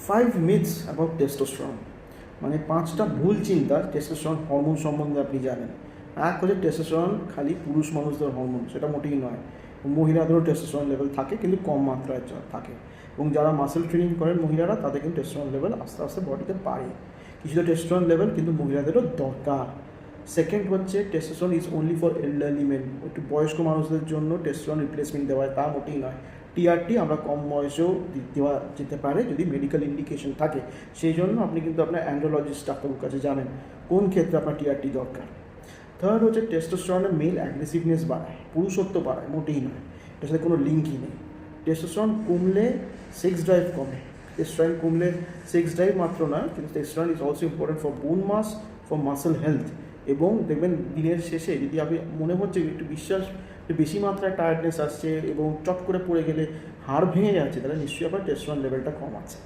5 myths about testosterone, মানে 5টা ভুল চিন্তা টেস্টোস্টেরন হরমোন সম্বন্ধে আপনি জানেন। এক হচ্ছে টেস্টোস্টেরন খালি পুরুষ মানুষদের হরমোন, সেটা মোটেই নয়। মহিলাদেরও টেস্টোস্টেরন লেভেল থাকে, কিন্তু কম মাত্রায় থাকে। এবং যারা মাসেল ট্রেনিং করেন মহিলারা, তাদের কিন্তু টেস্টোস্টেরন লেভেল আস্তে আস্তে বডিতে বাড়ে। কিছুটা টেস্টোস্টেরন লেভেল কিন্তু মহিলাদেরও দরকার। সেকেন্ড হচ্ছে testosterone is only for elderly men, একটু বয়স্ক মানুষদের জন্য টেস্টোস্টেরন রিপ্লেসমেন্ট দেওয়া হয়, তা মোটেই নয়। টিআরটি আমরা কম বয়সেও দেওয়া যেতে পারে যদি মেডিকেল ইন্ডিকেশন থাকে। সেই জন্য আপনি কিন্তু আপনার অ্যান্ড্রোলজিস্ট ডাক্তারের কাছে জানেন কোন ক্ষেত্রে আপনার টিআরটি দরকার। থার্ড হচ্ছে টেস্টোস্টেরনের মেল অ্যাগ্রেসিভনেস বাড়ায়, পুরুষত্ব বাড়ায়, মোটেই নয়, এটার সাথে কোনো লিঙ্কই নেই। টেস্টোস্টেরন কমলে সেক্স ড্রাইভ কমে, টেস্টোস্টেরন কমলে সেক্স ড্রাইভ মাত্র নয়, কিন্তু testosterone is also important for বোন মাস, ফর মাসেল হেলথ। এবং দেখবেন দিনের শেষে যদি আপনি মনে হচ্ছে একটু বেশি মাত্রায় টায়ার্ডনেস আসছে এবং চট করে পড়ে গেলে হাড় ভেঙে যাচ্ছে, তাহলে নিশ্চয়ই আপনার টেস্টোস্টেরন লেভেলটা কম আছে।